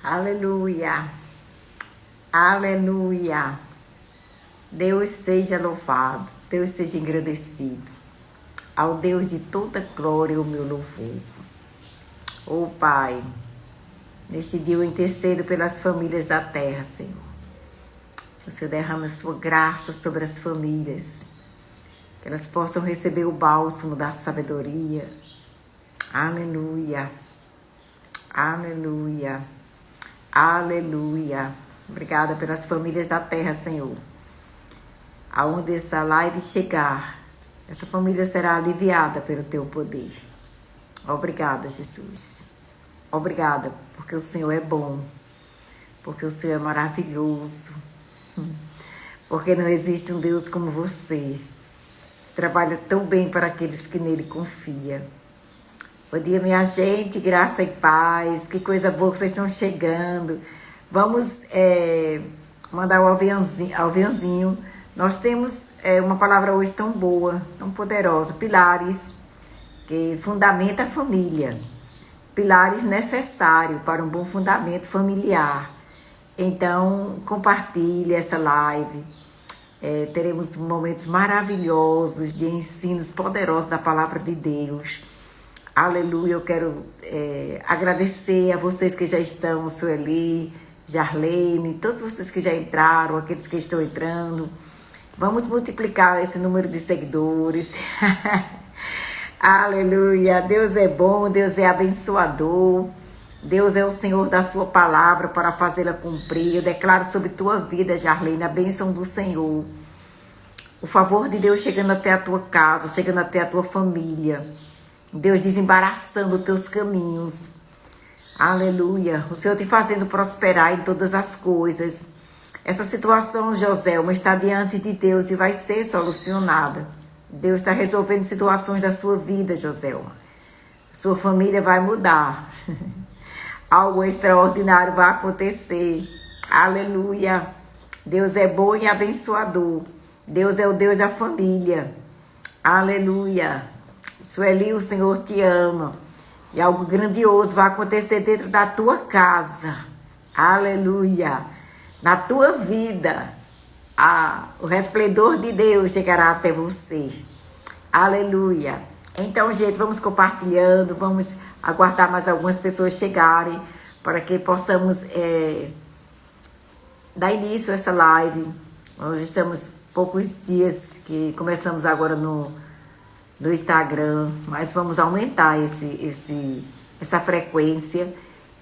Aleluia, aleluia. Deus seja louvado, Deus seja engrandecido. Ao Deus de toda glória o meu louvor. Oh Pai, neste dia eu intercedo pelas famílias da terra, Senhor. Que o Senhor derrame a sua graça sobre as famílias, que elas possam receber o bálsamo da sabedoria. Aleluia, aleluia, aleluia. Obrigada pelas famílias da terra, Senhor. Aonde essa live chegar, essa família será aliviada pelo Teu poder. Obrigada, Jesus. Obrigada, porque o Senhor é bom, porque o Senhor é maravilhoso, porque não existe um Deus como você. Trabalha tão bem para aqueles que nele confiam. Bom dia, minha gente, graça e paz, que coisa boa que vocês estão chegando. Vamos mandar o aviãozinho. Nós temos uma palavra hoje tão boa, tão poderosa, pilares que fundamenta a família, pilares necessários para um bom fundamento familiar. Então, compartilhe essa live. Teremos momentos maravilhosos de ensinos poderosos da palavra de Deus. Aleluia, eu quero agradecer a vocês que já estão, Sueli, Jarlene, todos vocês que já entraram, aqueles que estão entrando. Vamos multiplicar esse número de seguidores. Aleluia, Deus é bom, Deus é abençoador. Deus é o Senhor da sua palavra para fazê-la cumprir. Eu declaro sobre tua vida, Jarlene, a bênção do Senhor. O favor de Deus chegando até a tua casa, chegando até a tua família. Deus desembaraçando os teus caminhos. Aleluia. O Senhor te fazendo prosperar em todas as coisas. Essa situação, Joselma, está diante de Deus e vai ser solucionada. Deus está resolvendo situações da sua vida, Joselma. Sua família vai mudar. Algo extraordinário vai acontecer. Aleluia. Deus é bom e abençoador. Deus é o Deus da família. Aleluia. Sueli, o Senhor te ama. E algo grandioso vai acontecer dentro da tua casa. Aleluia. Na tua vida, o resplendor de Deus chegará até você. Aleluia. Então, gente, vamos compartilhando, vamos aguardar mais algumas pessoas chegarem para que possamos dar início a essa live. Nós estamos poucos dias que começamos agora no Instagram, mas vamos aumentar essa frequência.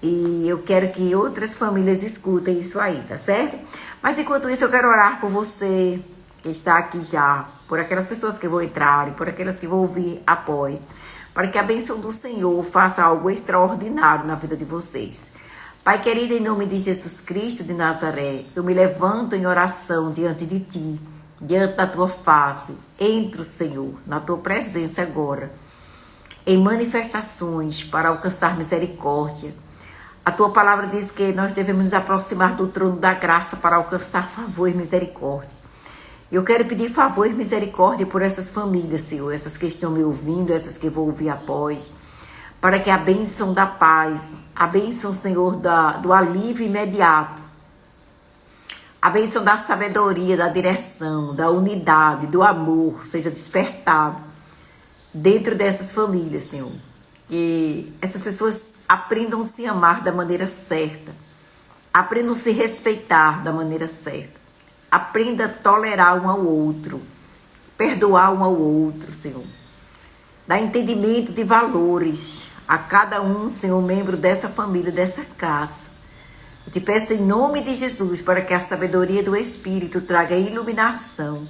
E eu quero que outras famílias escutem isso aí, tá certo? Mas enquanto isso eu quero orar por você que está aqui já, por aquelas pessoas que vão entrar e por aquelas que vão ouvir após, para que a bênção do Senhor faça algo extraordinário na vida de vocês. Pai querido, em nome de Jesus Cristo de Nazaré, eu me levanto em oração diante de Ti, diante da Tua face. Entro, Senhor, na Tua presença agora, em manifestações para alcançar misericórdia. A Tua palavra diz que nós devemos nos aproximar do trono da graça para alcançar favor e misericórdia. Eu quero pedir favor e misericórdia por essas famílias, Senhor, essas que estão me ouvindo, essas que vão ouvir após, para que a bênção da paz, a bênção, Senhor, do alívio imediato, a bênção da sabedoria, da direção, da unidade, do amor, seja despertado dentro dessas famílias, Senhor. Que essas pessoas aprendam a se amar da maneira certa, aprendam a se respeitar da maneira certa, aprenda a tolerar um ao outro, perdoar um ao outro, Senhor. Dá entendimento de valores a cada um, Senhor, membro dessa família, dessa casa. Eu te peço em nome de Jesus para que a sabedoria do Espírito traga iluminação.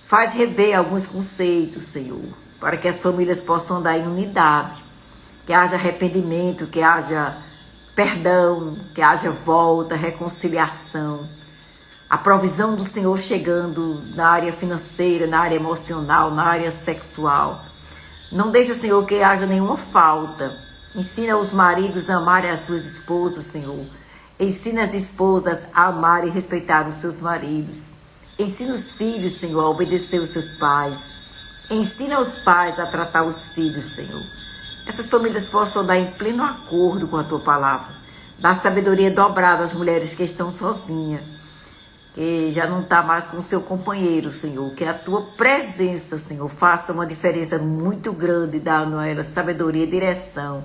Faz rever alguns conceitos, Senhor, para que as famílias possam andar em unidade, que haja arrependimento, que haja perdão, que haja volta, reconciliação. A provisão do Senhor chegando na área financeira, na área emocional, na área sexual. Não deixa, Senhor, que haja nenhuma falta. Ensina os maridos a amarem as suas esposas, Senhor. Ensina as esposas a amarem e respeitar os seus maridos. Ensina os filhos, Senhor, a obedecer os seus pais. Ensina os pais a tratar os filhos, Senhor. Essas famílias possam andar em pleno acordo com a Tua palavra. Dá sabedoria dobrada às mulheres que estão sozinhas, que já não está mais com o seu companheiro, Senhor. Que a tua presença, Senhor, faça uma diferença muito grande, dando a ela sabedoria e direção,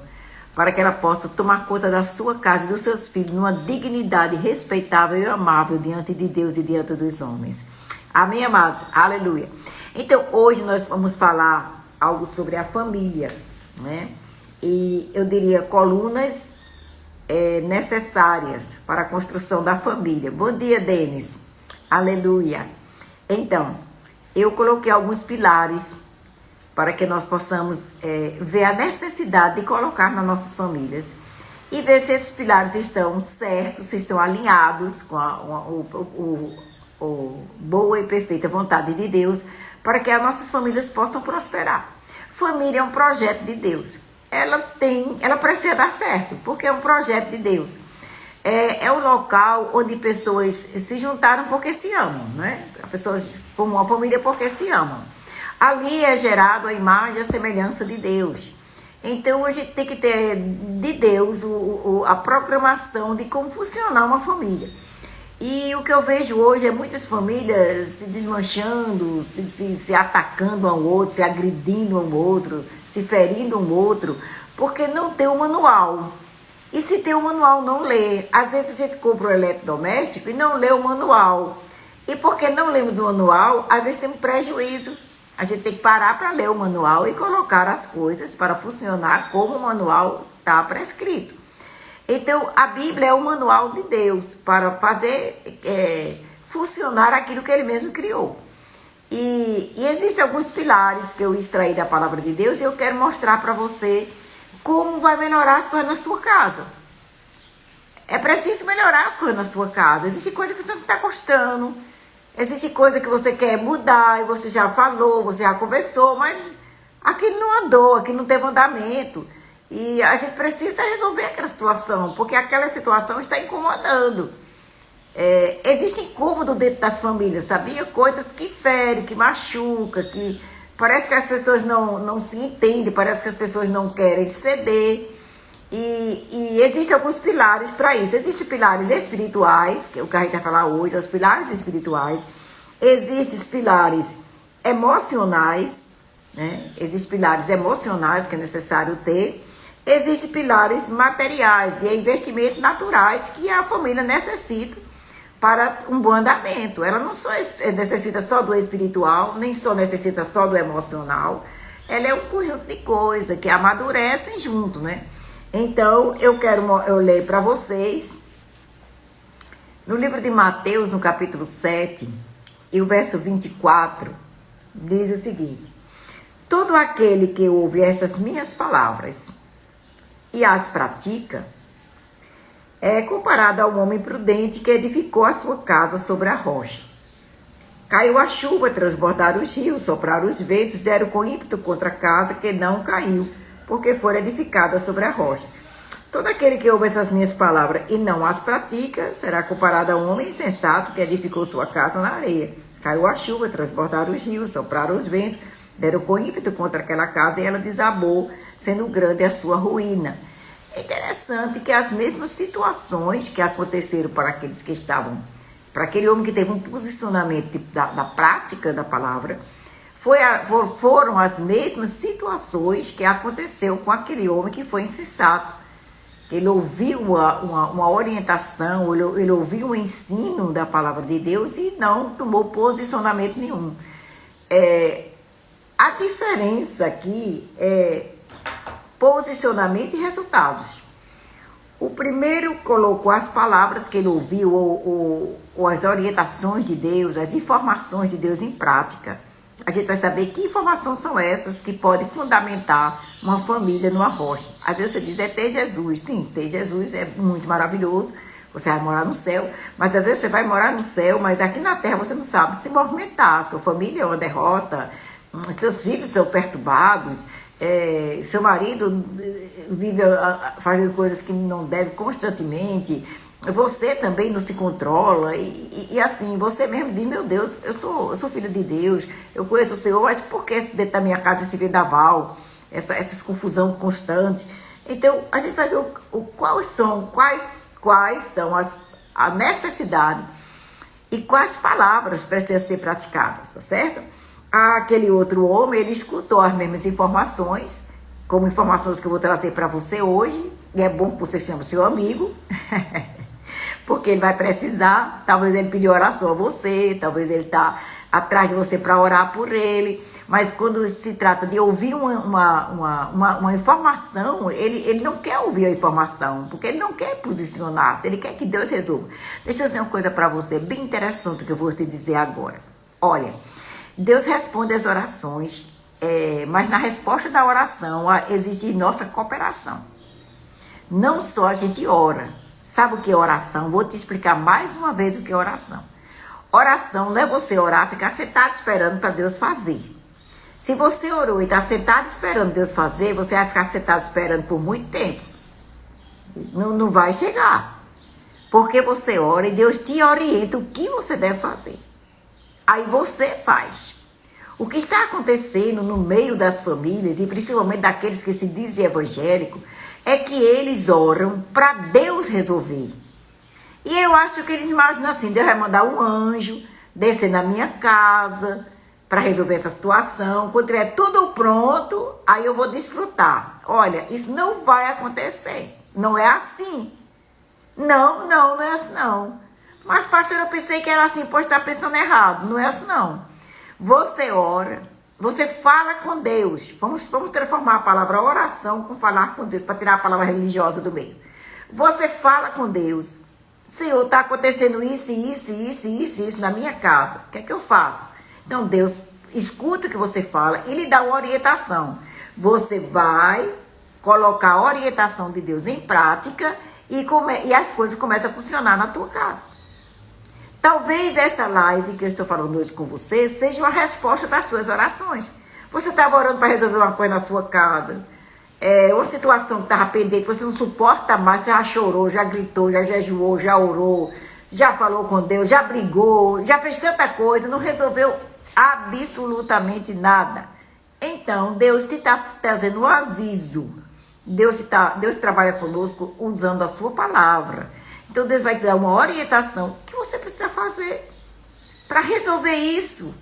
para que ela possa tomar conta da sua casa e dos seus filhos numa dignidade respeitável e amável diante de Deus e diante dos homens. Amém, amados? Aleluia. Então, hoje nós vamos falar algo sobre a família, né? E eu diria colunas necessárias para a construção da família. Bom dia, Denis. Aleluia. Então, eu coloquei alguns pilares para que nós possamos ver a necessidade de colocar nas nossas famílias e ver se esses pilares estão certos, se estão alinhados com a boa e perfeita vontade de Deus, para que as nossas famílias possam prosperar. Família é um projeto de Deus. Ela precisa dar certo, porque é um projeto de Deus. É o local onde pessoas se juntaram porque se amam, né? As pessoas formam uma família porque se amam. Ali é gerado a imagem e a semelhança de Deus. Então a gente tem que ter de Deus a programação de como funcionar uma família. E o que eu vejo hoje é muitas famílias se desmanchando, se atacando um ao outro, se agredindo um ao outro, se ferindo um ao outro, porque não tem um manual. E se tem um manual, não lê. Às vezes a gente compra um eletrodoméstico e não lê o manual. E porque não lemos o manual, às vezes tem um prejuízo. A gente tem que parar para ler o manual e colocar as coisas para funcionar como o manual está prescrito. Então, a Bíblia é o manual de Deus para fazer funcionar aquilo que Ele mesmo criou. E existem alguns pilares que eu extraí da palavra de Deus e eu quero mostrar para você como vai melhorar as coisas na sua casa. É preciso melhorar as coisas na sua casa. Existe coisa que você não está gostando, existe coisa que você quer mudar e você já falou, você já conversou, mas aquilo não andou, aquilo não teve andamento. E a gente precisa resolver aquela situação, porque aquela situação está incomodando. Existe incômodo dentro das famílias, sabia? Coisas que ferem, que machucam, que parece que as pessoas não se entendem, parece que as pessoas não querem ceder. E existem alguns pilares para isso. Existem pilares espirituais, que é o que a gente vai falar hoje, os pilares espirituais. Existem os pilares emocionais, né? Existem pilares emocionais que é necessário ter. Existem pilares materiais, de investimentos naturais que a família necessita para um bom andamento. Ela não só necessita só do espiritual, nem só necessita só do emocional. Ela é um conjunto de coisas que amadurecem junto, né? Então, eu leio para vocês, no livro de Mateus, no capítulo 7, e o verso 24, diz o seguinte: todo aquele que ouve estas minhas palavras e as pratica, é comparado ao homem prudente que edificou a sua casa sobre a rocha. Caiu a chuva, transbordaram os rios, sopraram os ventos, deram com ímpeto contra a casa que não caiu, porque fora edificada sobre a rocha. Todo aquele que ouve essas minhas palavras e não as pratica, será comparado a um homem insensato que edificou sua casa na areia. Caiu a chuva, transbordaram os rios, sopraram os ventos, deram com ímpeto contra aquela casa e ela desabou, sendo grande a sua ruína. É interessante que as mesmas situações que aconteceram para aqueles que estavam, para aquele homem que teve um posicionamento da prática da palavra, foram as mesmas situações que aconteceu com aquele homem que foi insensato. Ele ouviu uma orientação, ele ouviu o ensino da palavra de Deus e não tomou posicionamento nenhum. A diferença aqui é posicionamento e resultados. O primeiro colocou as palavras que ele ouviu, ou as orientações de Deus, as informações de Deus em prática. A gente vai saber que informações são essas que podem fundamentar uma família numa rocha. Às vezes você diz, ter Jesus. Sim, ter Jesus é muito maravilhoso. Você vai morar no céu, mas às vezes você vai morar no céu, mas aqui na terra você não sabe se movimentar. Sua família é uma derrota, seus filhos são perturbados, seu marido vive fazendo coisas que não deve constantemente, você também não se controla, e assim, você mesmo diz, meu Deus, eu sou filho de Deus, eu conheço o Senhor, mas por que dentro da minha casa esse vendaval, essas confusão constante? Então, a gente vai ver quais são a necessidade e quais palavras precisam ser praticadas, tá certo? Aquele outro homem, ele escutou as mesmas informações, como informações que eu vou trazer para você hoje, e é bom que você chame seu amigo, porque ele vai precisar, talvez ele pedir oração a você, talvez ele está atrás de você para orar por ele, mas quando se trata de ouvir uma informação, ele não quer ouvir a informação, porque ele não quer posicionar-se, ele quer que Deus resolva. Deixa eu dizer uma coisa para você, bem interessante que eu vou te dizer agora. Olha, Deus responde as orações, mas na resposta da oração existe nossa cooperação. Não só a gente ora. Sabe o que é oração? Vou te explicar mais uma vez o que é oração. Oração não é você orar, ficar sentado esperando para Deus fazer. Se você orou e está sentado esperando Deus fazer, você vai ficar sentado esperando por muito tempo. Não vai chegar. Porque você ora e Deus te orienta o que você deve fazer. Aí você faz. O que está acontecendo no meio das famílias, e principalmente daqueles que se dizem evangélicos, é que eles oram para Deus resolver. E eu acho que eles imaginam assim, Deus vai mandar um anjo descer na minha casa para resolver essa situação. Quando tiver tudo pronto, aí eu vou desfrutar. Olha, isso não vai acontecer. Não é assim. Não é assim não. Mas, pastor, eu pensei que era assim, pode estar pensando errado. Não é assim não. Você ora, você fala com Deus. Vamos transformar a palavra oração com falar com Deus, para tirar a palavra religiosa do meio. Você fala com Deus. Senhor, está acontecendo isso na minha casa. O que é que eu faço? Então, Deus escuta o que você fala e lhe dá uma orientação. Você vai colocar a orientação de Deus em prática e as coisas começam a funcionar na tua casa. Talvez essa live que eu estou falando hoje com você seja uma resposta das suas orações. Você estava orando para resolver uma coisa na sua casa, uma situação que estava pendente, você não suporta mais, você já chorou, já gritou, já jejuou, já orou, já falou com Deus, já brigou, já fez tanta coisa, não resolveu absolutamente nada. Então, Deus te está trazendo um aviso. Deus trabalha conosco usando a sua palavra. Então, Deus vai te dar uma orientação que você precisa fazer para resolver isso.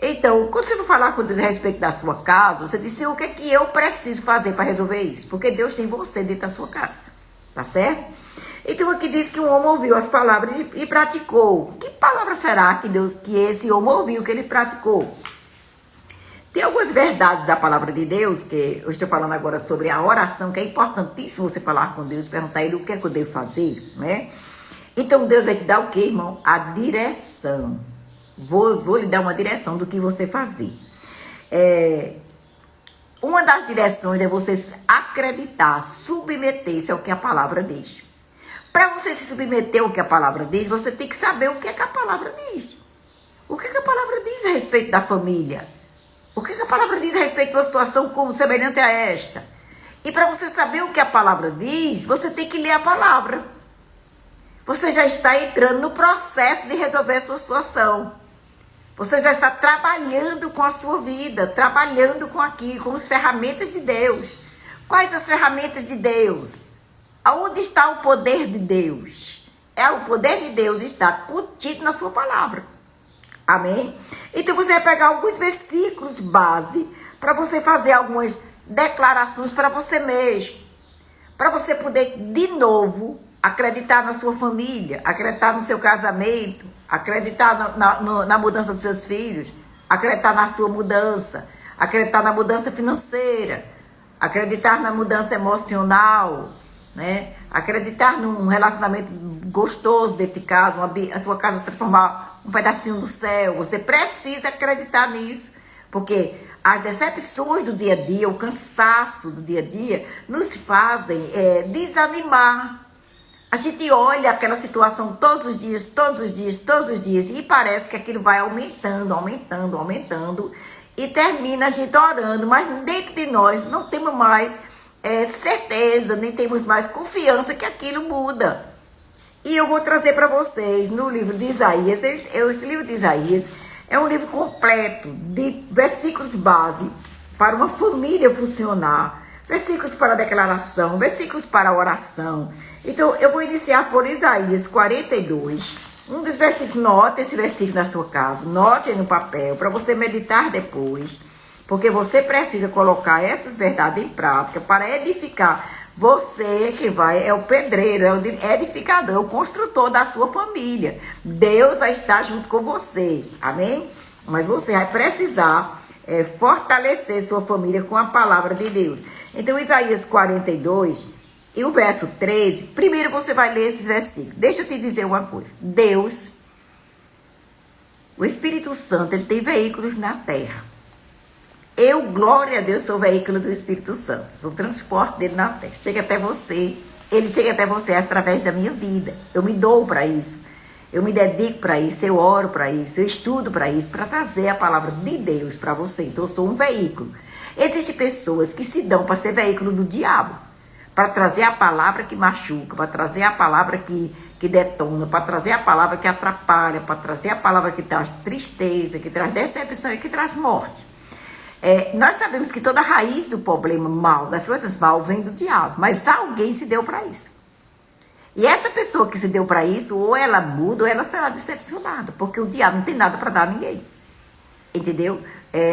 Então, quando você for falar com Deus a respeito da sua casa, você diz, o que é que eu preciso fazer para resolver isso? Porque Deus tem você dentro da sua casa. Tá certo? Então, aqui diz que um homem ouviu as palavras e praticou. Que palavra será que esse homem ouviu, que ele praticou? Tem algumas verdades da palavra de Deus, que eu estou falando agora sobre a oração, que é importantíssimo você falar com Deus, perguntar a Ele o que é que eu devo fazer, né? Então, Deus vai te dar o quê, irmão? A direção. Vou lhe dar uma direção do que você fazer. Uma das direções é você acreditar, submeter-se ao que a palavra diz. Para você se submeter ao que a palavra diz, você tem que saber o que é que a palavra diz. O que é que a palavra diz a respeito da família? O que é que a palavra diz a respeito de uma situação como semelhante a esta? E para você saber o que a palavra diz, você tem que ler a palavra. Você já está entrando no processo de resolver a sua situação. Você já está trabalhando com a sua vida, trabalhando com as ferramentas de Deus. Quais as ferramentas de Deus? Aonde está o poder de Deus? O poder de Deus está contido na sua palavra. Amém? Então você vai pegar alguns versículos base para você fazer algumas declarações para você mesmo. Para você poder, de novo, acreditar na sua família, acreditar no seu casamento, acreditar na mudança dos seus filhos, acreditar na sua mudança, acreditar na mudança financeira, acreditar na mudança emocional, né? Acreditar num relacionamento gostoso dentro de casa, a sua casa se transformar um pedacinho do céu. Você precisa acreditar nisso, porque as decepções do dia a dia, o cansaço do dia a dia, nos fazem desanimar. A gente olha aquela situação todos os dias, e parece que aquilo vai aumentando, e termina a gente orando, mas dentro de nós não temos mais certeza, nem temos mais confiança que aquilo muda. E eu vou trazer para vocês no livro de Isaías, esse livro de Isaías é um livro completo de versículos base para uma família funcionar, versículos para a declaração, versículos para a oração. Então, eu vou iniciar por Isaías 42. Um dos versículos, note esse versículo na sua casa, note aí no papel, para você meditar depois, porque você precisa colocar essas verdades em prática para edificar. Você que vai, é o pedreiro, é o edificador, é o construtor da sua família. Deus vai estar junto com você, amém? Mas você vai precisar fortalecer sua família com a palavra de Deus. Então, Isaías 42 e o verso 13, primeiro você vai ler esses versículos. Deixa eu te dizer uma coisa. Deus, o Espírito Santo, ele tem veículos na terra. Eu, glória a Deus, sou o veículo do Espírito Santo. Sou o transporte dele na terra. Chega até você. Ele chega até você através da minha vida. Eu me dou para isso. Eu me dedico para isso. Eu oro para isso. Eu estudo para isso. Para trazer a palavra de Deus para você. Então, eu sou um veículo. Existem pessoas que se dão para ser veículo do diabo. Para trazer a palavra que machuca. Para trazer a palavra que detona. Para trazer a palavra que atrapalha. Para trazer a palavra que traz tristeza. Que traz decepção e que traz morte. Nós sabemos que toda a raiz do problema mal, das coisas mal, vem do diabo. Mas alguém se deu para isso. E essa pessoa que se deu para isso, ou ela muda, ou ela será decepcionada. Porque o diabo não tem nada para dar a ninguém. Entendeu?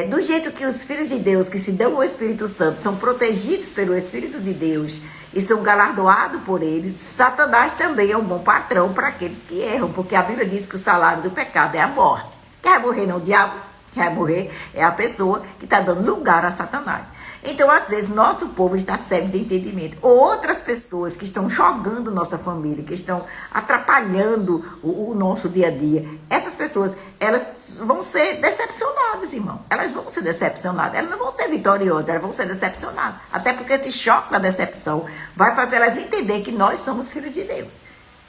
Do jeito que os filhos de Deus que se dão ao Espírito Santo são protegidos pelo Espírito de Deus e são galardoados por eles, Satanás também é um bom patrão para aqueles que erram. Porque a Bíblia diz que o salário do pecado é a morte. Quer morrer não, o diabo? Quer morrer é a pessoa que está dando lugar a Satanás. Então, às vezes, nosso povo está cego de entendimento. Outras pessoas que estão jogando nossa família, que estão atrapalhando o nosso dia a dia, essas pessoas, elas vão ser decepcionadas, irmão. Elas vão ser decepcionadas. Elas não vão ser vitoriosas, elas vão ser decepcionadas. Até porque esse choque da decepção vai fazer elas entender que nós somos filhos de Deus.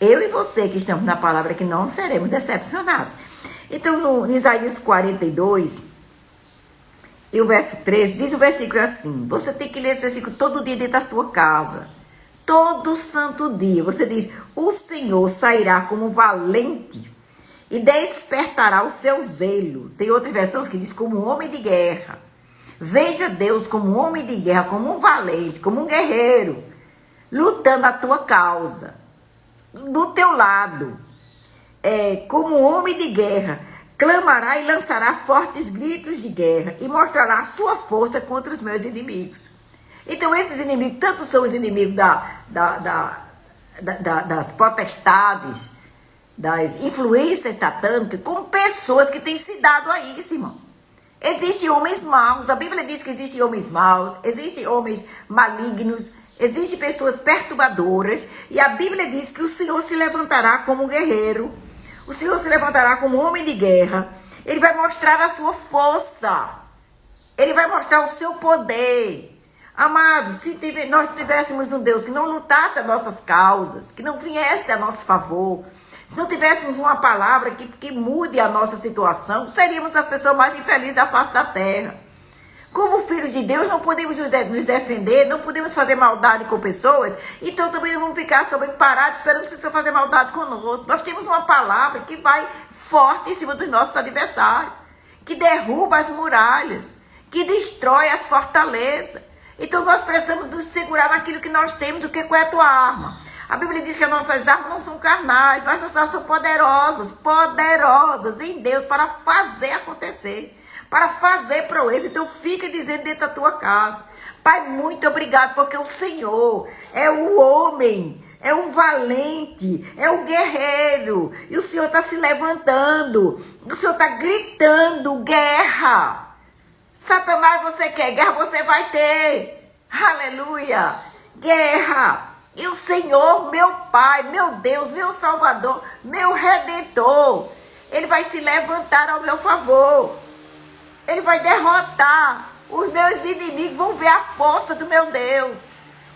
Eu e você que estamos na palavra, que não seremos decepcionados. Então, no Isaías 42, e o verso 13, diz o versículo assim, você tem que ler esse versículo todo dia dentro da sua casa, todo santo dia. Você diz, o Senhor sairá como valente e despertará o seu zelo. Tem outras versões que diz como um homem de guerra. Veja Deus como um homem de guerra, como um valente, como um guerreiro, lutando a tua causa, do teu lado. Como um homem de guerra, clamará e lançará fortes gritos de guerra e mostrará a sua força contra os meus inimigos. Então, esses inimigos, tanto são os inimigos das potestades, das influências satânicas, como pessoas que têm se dado a isso, irmão. Existem homens maus, a Bíblia diz que existem homens maus, existem homens malignos, existem pessoas perturbadoras, e a Bíblia diz que o Senhor se levantará como um guerreiro. O Senhor se levantará como homem de guerra. Ele vai mostrar a sua força. Ele vai mostrar o seu poder. Amados, se nós tivéssemos um Deus que não lutasse as nossas causas, que não viesse a nosso favor, se não tivéssemos uma palavra que mude a nossa situação, seríamos as pessoas mais infelizes da face da terra. Como filhos de Deus, não podemos nos defender, não podemos fazer maldade com pessoas, então também não vamos ficar parados esperando as pessoas fazerem maldade conosco. Nós temos uma palavra que vai forte em cima dos nossos adversários, que derruba as muralhas, que destrói as fortalezas. Então nós precisamos nos segurar naquilo que nós temos. Qual é a tua arma? A Bíblia diz que as nossas armas não são carnais, mas nossas armas são poderosas em Deus para fazer acontecer. Para fazer proeza. Então fica dizendo dentro da tua casa, Pai, muito obrigado, porque o Senhor é o homem, é um valente, é um guerreiro, e o Senhor está se levantando, o Senhor está gritando guerra. Satanás, você quer guerra, você vai ter, aleluia, guerra. E o Senhor, meu Pai, meu Deus, meu Salvador, meu Redentor, Ele vai se levantar ao meu favor. Ele vai derrotar. Os meus inimigos vão ver a força do meu Deus.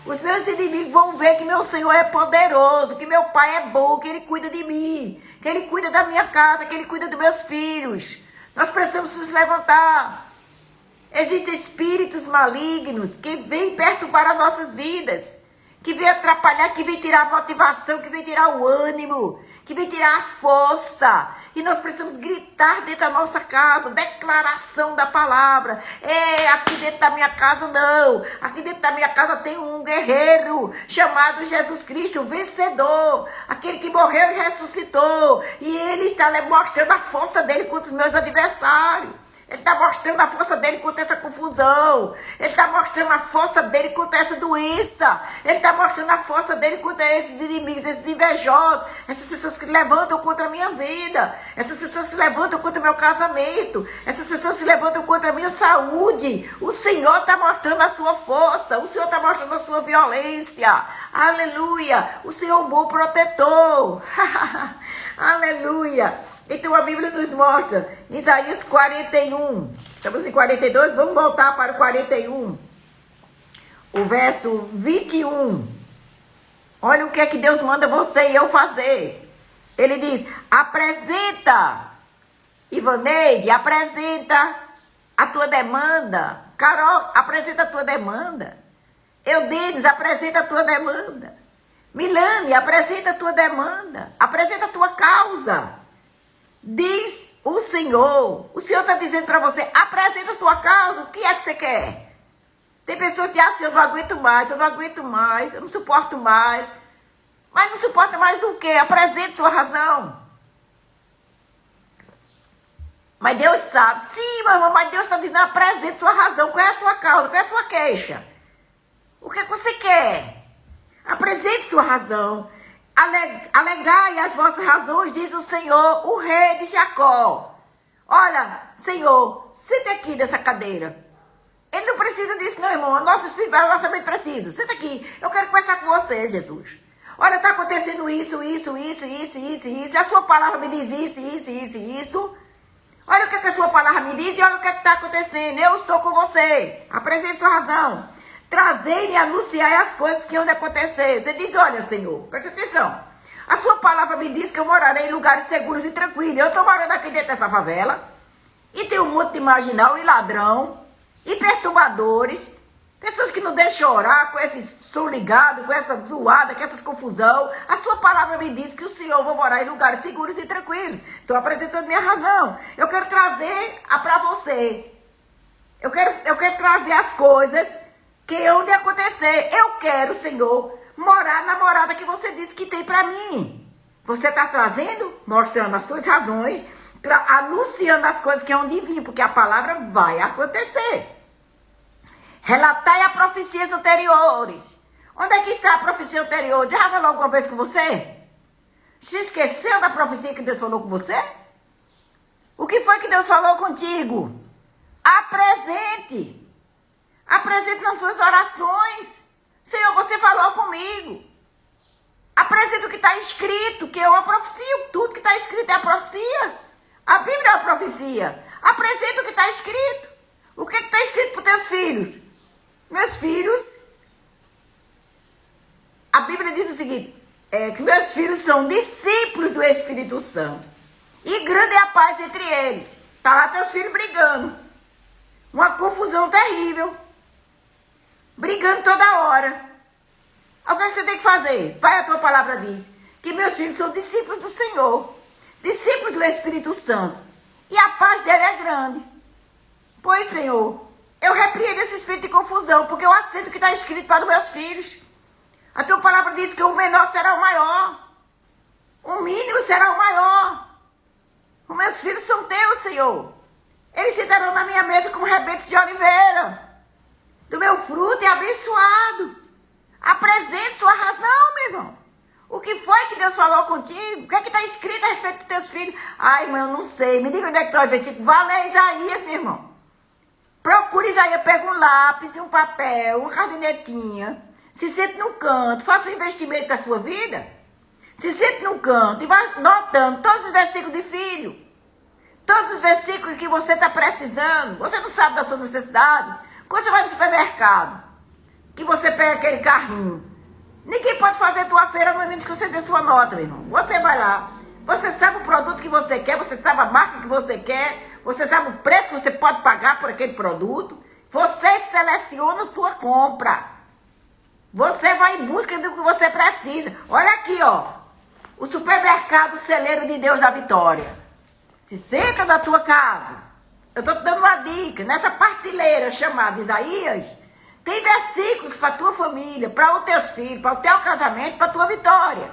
Os meus inimigos vão ver que meu Senhor é poderoso, que meu Pai é bom, que Ele cuida de mim, que Ele cuida da minha casa, que Ele cuida dos meus filhos. Nós precisamos nos levantar. Existem espíritos malignos que vêm perturbar as nossas vidas, que vem atrapalhar, que vem tirar a motivação, que vem tirar o ânimo, que vem tirar a força. E nós precisamos gritar dentro da nossa casa, declaração da palavra. Aqui dentro da minha casa não. Aqui dentro da minha casa tem um guerreiro chamado Jesus Cristo, o vencedor. Aquele que morreu e ressuscitou. E ele está mostrando a força dele contra os meus adversários. Ele está mostrando a força dele contra essa confusão. Ele está mostrando a força dele contra essa doença. Ele está mostrando a força dele contra esses inimigos, esses invejosos. Essas pessoas que levantam contra a minha vida. Essas pessoas que se levantam contra o meu casamento. Essas pessoas que se levantam contra a minha saúde. O Senhor está mostrando a sua força. O Senhor está mostrando a sua violência. Aleluia. O Senhor é um bom protetor. Aleluia. Então a Bíblia nos mostra, em Isaías 41, estamos em 42, vamos voltar para o 41, o verso 21. Olha o que é que Deus manda você e eu fazer. Ele diz, apresenta, Ivaneide, apresenta a tua demanda. Carol, apresenta a tua demanda. Eudenes, apresenta a tua demanda. Milane, apresenta a tua demanda. Apresenta a tua causa. Diz o Senhor está dizendo para você, apresenta a sua causa, o que é que você quer? Tem pessoas que dizem assim, eu não aguento mais, eu não suporto mais. Mas não suporta mais o quê? Apresente sua razão. Mas Deus sabe, sim, mas Deus está dizendo, apresente sua razão, qual é a sua causa, qual é a sua queixa? O que é que você quer? Apresente sua razão. Alegai as vossas razões, diz o Senhor, o rei de Jacó. Olha, Senhor, senta aqui nessa cadeira. Ele não precisa disso não, irmão. Nosso espírito, nossa mente precisa. Senta aqui. Eu quero conversar com você, Jesus. Olha, está acontecendo isso. A sua palavra me diz isso. Olha o que a sua palavra me diz e olha o que está acontecendo. Eu estou com você. Apresente sua razão. Trazei e anunciai as coisas que hão de acontecer. Você diz, olha, Senhor, preste atenção. A sua palavra me diz que eu morarei em lugares seguros e tranquilos. Eu estou morando aqui dentro dessa favela. E tem um monte de marginal e ladrão. E perturbadores. Pessoas que não deixam orar com esse som ligado, com essa zoada, com essas confusão. A sua palavra me diz que o Senhor vai morar em lugares seguros e tranquilos. Estou apresentando minha razão. Eu quero trazer para você. Eu quero trazer as coisas que hão de acontecer. Eu quero, Senhor, morar na morada que você disse que tem para mim. Você está trazendo, mostrando as suas razões, anunciando as coisas que hão de vir, porque a palavra vai acontecer. Relatai as profecias anteriores. Onde é que está a profecia anterior? Já falou alguma vez com você? Se esqueceu da profecia que Deus falou com você? O que foi que Deus falou contigo? Apresente. Apresente nas suas orações. Senhor, você falou comigo. Apresente o que está escrito, que é uma profecia. Tudo que está escrito é a profecia. A Bíblia é uma profecia. Apresente o que está escrito. O que está escrito para os teus filhos? Meus filhos, a Bíblia diz o seguinte, que meus filhos são discípulos do Espírito Santo. E grande é a paz entre eles. Está lá teus filhos brigando. Uma confusão terrível. Brigando toda hora. O que você tem que fazer? Pai, a tua palavra diz que meus filhos são discípulos do Senhor. Discípulos do Espírito Santo. E a paz dele é grande. Pois, Senhor, eu repreendo esse espírito de confusão, porque eu aceito o que está escrito para os meus filhos. A tua palavra diz que o menor será o maior. O mínimo será o maior. Os meus filhos são teus, Senhor. Eles sentarão na minha mesa como rebentos de oliveira. Do meu fruto é abençoado. Apresente sua razão, meu irmão. O que foi que Deus falou contigo? O que é que está escrito a respeito dos teus filhos? Ai, irmão, eu não sei. Me diga onde é que está o versículo. Vá ler Isaías, meu irmão. Procure Isaías, pega um lápis, um papel, uma cadernetinha. Se sente num canto, faça um investimento da sua vida. Se sente num canto e vai notando todos os versículos de filho. Todos os versículos que você está precisando. Você não sabe da sua necessidade. Quando você vai no supermercado, que você pega aquele carrinho, ninguém pode fazer tua feira no momento que você dê sua nota, meu irmão. Você vai lá, você sabe o produto que você quer, você sabe a marca que você quer, você sabe o preço que você pode pagar por aquele produto, você seleciona sua compra. Você vai em busca do que você precisa. Olha aqui, ó. O supermercado celeiro de Deus da Vitória. Se senta na tua casa. Eu tô te dando uma dica. Nessa partilheira chamada Isaías, tem versículos para tua família, para os teus filhos, para o teu casamento, para a tua vitória.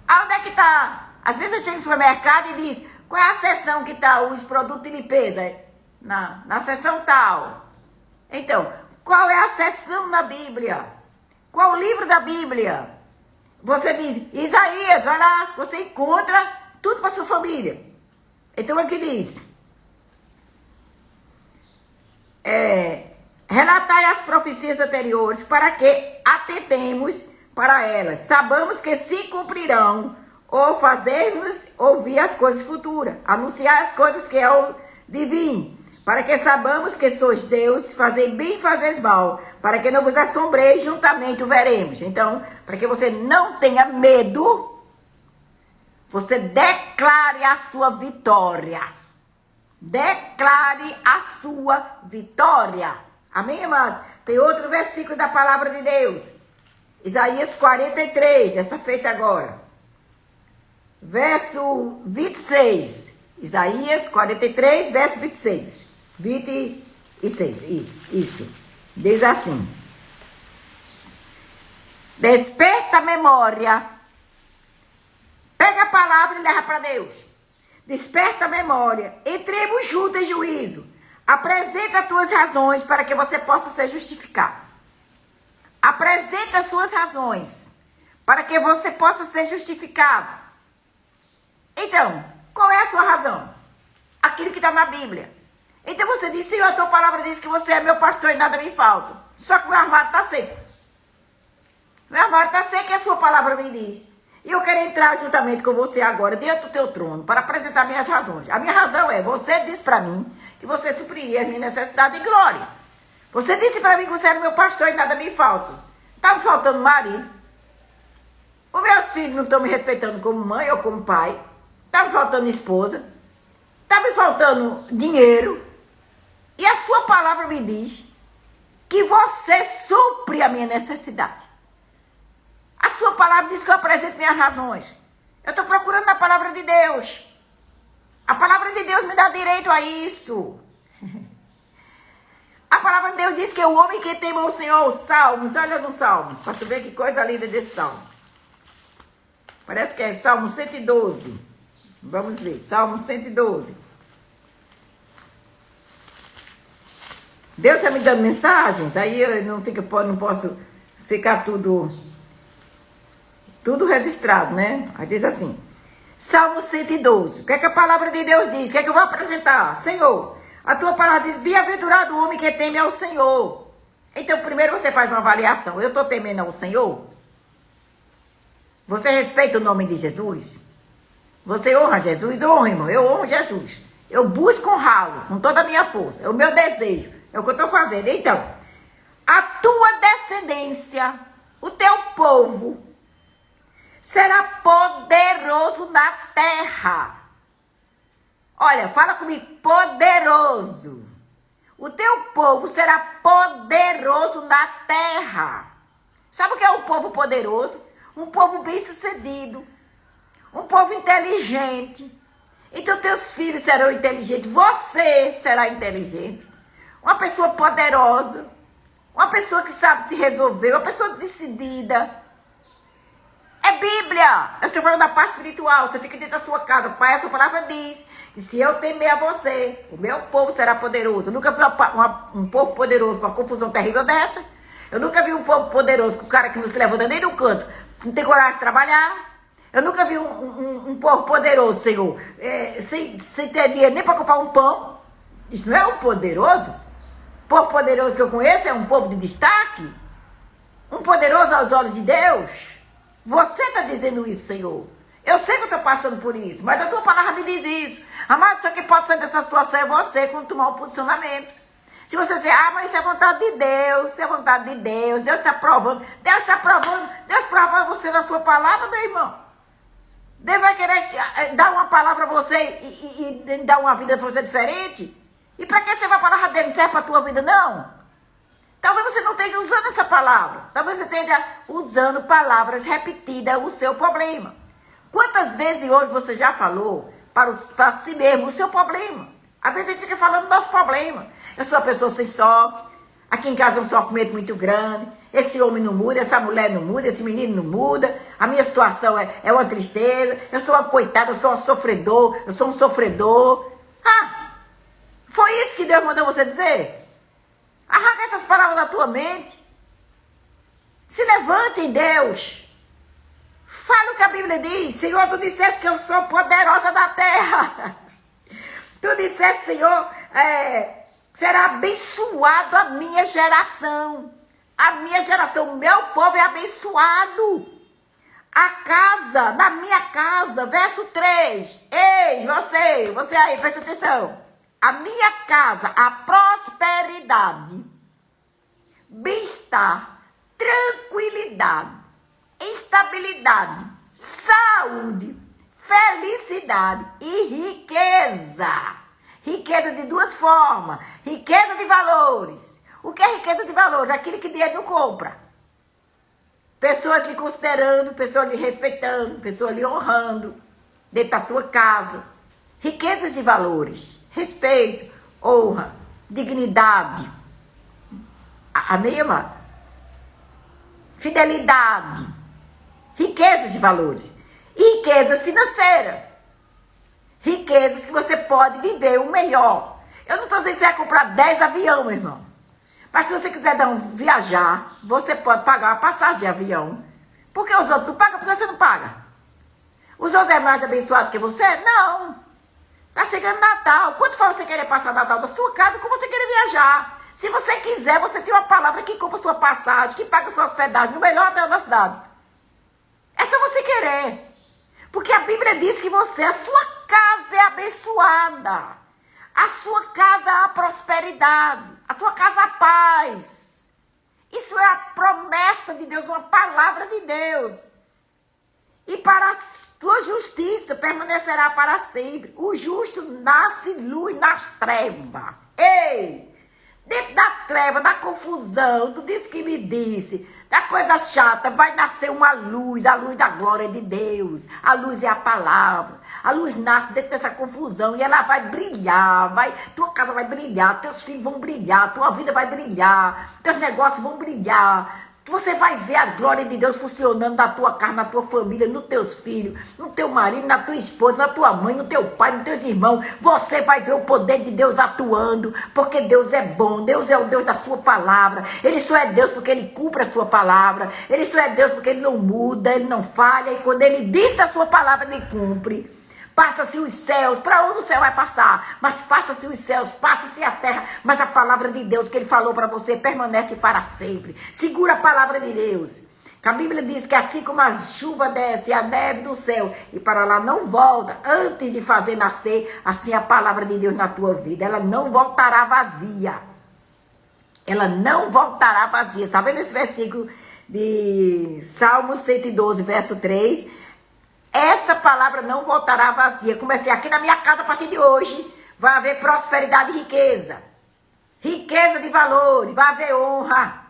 Aonde é que tá? Às vezes você chega no supermercado e diz, qual é a seção que tá os produtos de limpeza? Na seção tal. Então, qual é a seção na Bíblia? Qual o livro da Bíblia? Você diz, Isaías, vai lá, você encontra tudo para sua família. Então aqui diz, relatai as profecias anteriores para que atentemos para elas. Sabamos que se cumprirão, ou fazermos ouvir as coisas futuras, anunciar as coisas que é o divino, para que sabamos que sois Deus, fazei bem e fazeis mal, para que não vos assombreis, juntamente o veremos. Então, para que você não tenha medo, você declare a sua vitória. Declare a sua vitória. Amém, amados? Tem outro versículo da palavra de Deus. Isaías 43, essa feita agora. Verso 26. Isaías 43, verso 26. 26, isso. Diz assim. Desperta a memória. Pega a palavra e leva para Deus. Desperta a memória. Entremos juntos em juízo. Apresenta as tuas razões para que você possa ser justificado. Apresenta as suas razões para que você possa ser justificado. Então, qual é a sua razão? Aquilo que está na Bíblia. Então você diz, Senhor, a tua palavra diz que você é meu pastor e nada me falta. Só que o meu armário está seco. Meu armário está seco e a sua palavra me diz. E eu quero entrar juntamente com você agora, dentro do teu trono, para apresentar minhas razões. A minha razão é, você disse para mim que você supriria as minhas necessidades de glória. Você disse para mim que você era meu pastor e nada me falta. Está me faltando marido. Os meus filhos não estão me respeitando como mãe ou como pai. Está me faltando esposa. Está me faltando dinheiro. E a sua palavra me diz que você supre a minha necessidade. A sua palavra diz que eu apresento minhas razões. Eu estou procurando na palavra de Deus. A palavra de Deus me dá direito a isso. A palavra de Deus diz que o homem que teme ao Senhor, os Salmos, olha no Salmos, para tu ver que coisa linda desse Salmo. Parece que é Salmo 112. Vamos ver, Salmo 112. Deus está me dando mensagens, aí eu não posso ficar tudo registrado, né? Aí diz assim, Salmo 112, o que é que a palavra de Deus diz? O que é que eu vou apresentar? Senhor, a tua palavra diz, bem-aventurado o homem que teme ao Senhor. Então, primeiro você faz uma avaliação, eu estou temendo ao Senhor? Você respeita o nome de Jesus? Você honra Jesus? Honra, irmão, eu honro Jesus. Eu busco honrá-lo com toda a minha força, é o meu desejo. É o que eu estou fazendo. Então, a tua descendência, o teu povo, será poderoso na terra. Olha, fala comigo, poderoso. O teu povo será poderoso na terra. Sabe o que é um povo poderoso? Um povo bem-sucedido. Um povo inteligente. Então, teus filhos serão inteligentes. Você será inteligente. Uma pessoa poderosa, uma pessoa que sabe se resolver, uma pessoa decidida. É Bíblia. Eu estou falando da parte espiritual. Você fica dentro da sua casa. Pai, a sua palavra diz que se eu temer a você, o meu povo será poderoso. Eu nunca vi um povo poderoso com uma confusão terrível dessa. Eu nunca vi um povo poderoso com o cara que não se levanta nem no canto, não tem coragem de trabalhar. Eu nunca vi um povo poderoso, Senhor, sem ter dinheiro nem para comprar um pão. Isso não é um poderoso? O povo poderoso que eu conheço é um povo de destaque? Um poderoso aos olhos de Deus? Você está dizendo isso, Senhor. Eu sei que eu estou passando por isso, mas a tua palavra me diz isso. Amado, só que pode sair dessa situação é você quando tomar um posicionamento. Se você dizer, mas isso é vontade de Deus, isso é vontade de Deus, Deus está provando, Deus prova você na sua palavra, meu irmão. Deus vai querer dar uma palavra a você e dar uma vida a você diferente? E para que você vai a palavra dele? Não serve para a tua vida, não? Talvez você não esteja usando essa palavra. Talvez você esteja usando palavras repetidas o seu problema. Quantas vezes hoje você já falou para si mesmo o seu problema? Às vezes a gente fica falando do nosso problema. Eu sou uma pessoa sem sorte. Aqui em casa é um sofrimento muito grande. Esse homem não muda, essa mulher não muda, esse menino não muda. A minha situação é uma tristeza. Eu sou uma coitada, eu sou um sofredor. Ah, foi isso que Deus mandou você dizer? Arranca essas palavras da tua mente. Se levante em Deus. Fala o que a Bíblia diz. Senhor, tu disseste que eu sou poderosa da terra. Tu disseste, Senhor, será abençoado a minha geração. A minha geração, o meu povo é abençoado. A casa, na minha casa, verso 3. Ei, você aí, presta atenção. A minha casa, a prosperidade, bem-estar, tranquilidade, estabilidade, saúde, felicidade e riqueza. Riqueza de duas formas. Riqueza de valores. O que é riqueza de valores? Aquilo que dinheiro não compra. Pessoas lhe considerando, pessoas lhe respeitando, pessoas lhe honrando dentro da sua casa. Riquezas de valores. Respeito, honra, dignidade. Amém, amado? Fidelidade. Riquezas de valores. E riquezas financeiras. Riquezas que você pode viver o melhor. Eu não estou dizendo que você vai comprar 10 aviões, meu irmão. Mas se você quiser viajar, você pode pagar uma passagem de avião. Porque os outros não pagam, porque você não paga. Os outros é mais abençoado que você? Não. Está chegando Natal. Quanto faz você querer passar Natal na sua casa, como você querer viajar? Se você quiser, você tem uma palavra que compra sua passagem, que paga sua hospedagem no melhor hotel da cidade. É só você querer. Porque a Bíblia diz que a sua casa é abençoada. A sua casa há prosperidade. A sua casa há paz. Isso é a promessa de Deus, uma palavra de Deus. E para a tua justiça permanecerá para sempre. O justo nasce luz nas trevas. Ei! Dentro da treva, da confusão, do disse que me disse, da coisa chata, vai nascer uma luz, a luz da glória de Deus. A luz é a palavra. A luz nasce dentro dessa confusão e ela vai brilhar. Tua casa vai brilhar, teus filhos vão brilhar, tua vida vai brilhar, teus negócios vão brilhar. Você vai ver a glória de Deus funcionando na tua casa, na tua família, nos teus filhos, no teu marido, na tua esposa, na tua mãe, no teu pai, nos teus irmãos. Você vai ver o poder de Deus atuando, porque Deus é bom. Deus é o Deus da sua palavra. Ele só é Deus porque Ele cumpre a sua palavra. Ele só é Deus porque Ele não muda, Ele não falha. E quando Ele diz da sua palavra, Ele cumpre. Passa-se os céus, para onde o céu vai passar? Mas passa-se os céus, passa-se a terra, mas a palavra de Deus que Ele falou para você permanece para sempre. Segura a palavra de Deus. A Bíblia diz que assim como a chuva desce, a neve do céu, e para lá não volta, antes de fazer nascer, assim a palavra de Deus na tua vida, ela não voltará vazia. Ela não voltará vazia. Sabe nesse versículo de Salmo 112, verso 3? Essa palavra não voltará vazia. Comecei aqui na minha casa a partir de hoje. Vai haver prosperidade e riqueza. Riqueza de valores. Vai haver honra.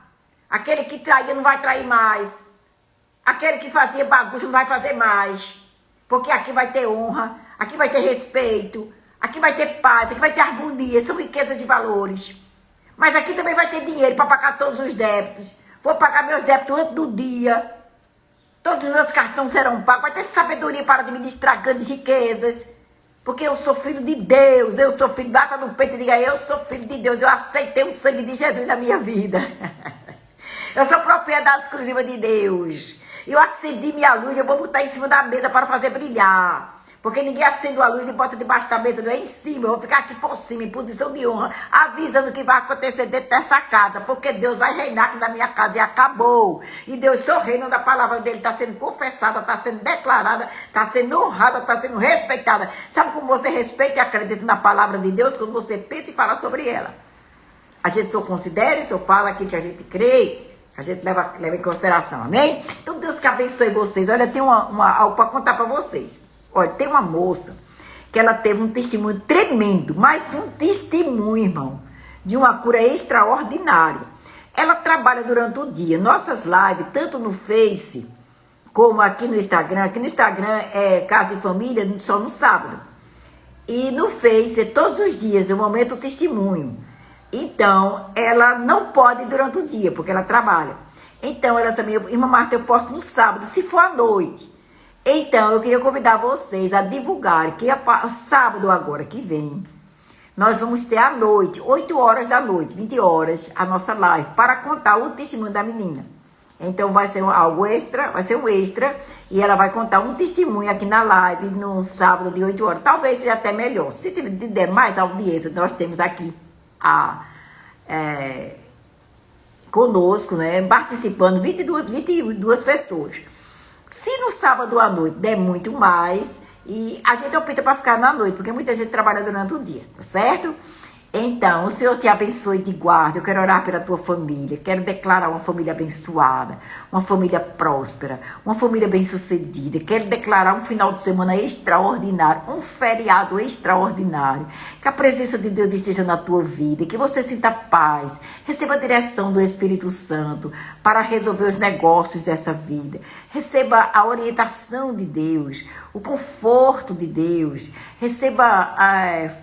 Aquele que traía não vai trair mais. Aquele que fazia bagunça não vai fazer mais. Porque aqui vai ter honra. Aqui vai ter respeito. Aqui vai ter paz. Aqui vai ter harmonia. São riquezas de valores. Mas aqui também vai ter dinheiro para pagar todos os débitos. Vou pagar meus débitos antes do dia. Todos os meus cartões serão pagos. Vai ter sabedoria para administrar grandes riquezas. Porque eu sou filho de Deus. Eu sou filho, bata no peito e diga, eu sou filho de Deus. Eu aceitei o sangue de Jesus na minha vida. Eu sou propriedade exclusiva de Deus. Eu acendi minha luz, eu vou botar em cima da mesa para fazer brilhar. Porque ninguém acende a luz e bota debaixo da mesa, não é em cima. Eu vou ficar aqui por cima, em posição de honra, avisando o que vai acontecer dentro dessa casa. Porque Deus vai reinar aqui na minha casa e acabou. E Deus, seu reino da palavra dele está sendo confessada, está sendo declarada, está sendo honrada, está sendo respeitada. Sabe como você respeita e acredita na palavra de Deus? Quando você pensa e fala sobre ela. A gente só considera, só fala aquilo que a gente crê, a gente leva em consideração, amém? Então Deus que abençoe vocês. Olha, tem algo para contar para vocês. Olha, tem uma moça que ela teve um testemunho tremendo, mas um testemunho, irmão, de uma cura extraordinária. ela trabalha durante o dia. Nossas lives, tanto no Face como aqui no Instagram. Aqui no Instagram é Casa e Família, só no sábado. E no Face é todos os dias, no momento do testemunho. Então, ela não pode durante o dia, porque ela trabalha. Então, ela também, irmã Marta, eu posto no sábado, se for à noite. Então, eu queria convidar vocês a divulgarem que sábado agora que vem, nós vamos ter à noite, 8 horas da noite, 20 horas, a nossa live, para contar o testemunho da menina. Então, vai ser algo extra, vai ser um extra, e ela vai contar um testemunho aqui na live, no sábado de 8 horas. Talvez seja até melhor. Se der mais audiência, nós temos aqui conosco, né, participando 22 pessoas. Se no sábado à noite der muito mais, e a gente opta para ficar na noite, porque muita gente trabalha durante o dia, tá certo? Então, o Senhor te abençoe e te guarde. Eu quero orar pela tua família. Quero declarar uma família abençoada, uma família próspera, uma família bem-sucedida. Quero declarar um final de semana extraordinário, um feriado extraordinário. Que a presença de Deus esteja na tua vida, que você sinta paz, receba a direção do Espírito Santo para resolver os negócios dessa vida. Receba a orientação de Deus, o conforto de Deus. Receba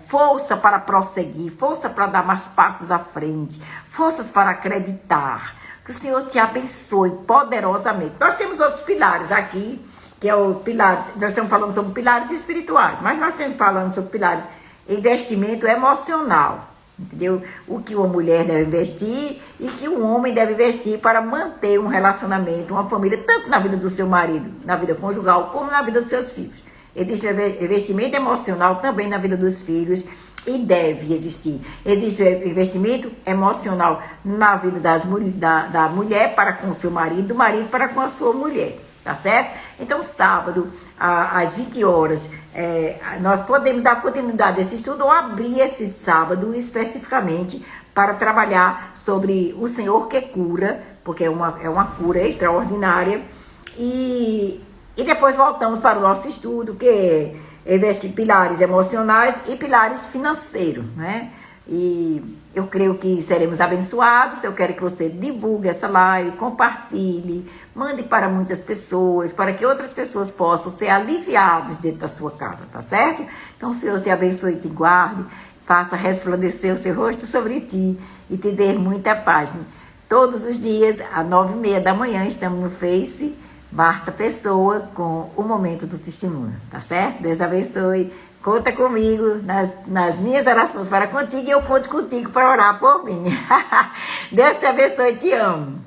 força para prosseguir, força para dar mais passos à frente, forças para acreditar. Que o Senhor te abençoe poderosamente. Nós temos outros pilares aqui, que é o pilares, nós estamos falando sobre pilares espirituais, mas nós estamos falando sobre pilares investimento emocional, entendeu? O que uma mulher deve investir e que um homem deve investir para manter um relacionamento, uma família, tanto na vida do seu marido, na vida conjugal, como na vida dos seus filhos. Existe investimento emocional também na vida dos filhos e deve existir. Existe investimento emocional na vida da mulher para com o seu marido, do marido para com a sua mulher, tá certo? Então, sábado, às 20 horas, nós podemos dar continuidade a esse estudo ou abrir esse sábado especificamente para trabalhar sobre o Senhor que cura, porque é uma cura extraordinária. E depois voltamos para o nosso estudo, que é pilares emocionais e pilares financeiros, né? E eu creio que seremos abençoados. Eu quero que você divulgue essa live, compartilhe, mande para muitas pessoas, para que outras pessoas possam ser aliviadas dentro da sua casa, tá certo? Então, o Senhor te abençoe e te guarde, faça resplandecer o seu rosto sobre ti e te dê muita paz. Todos os dias, às 9h30 da manhã, estamos no Face, Marta Pessoa, com o Momento do Testemunho, tá certo? Deus abençoe. Conta comigo nas minhas orações para contigo e eu conto contigo para orar por mim. Deus te abençoe, te amo.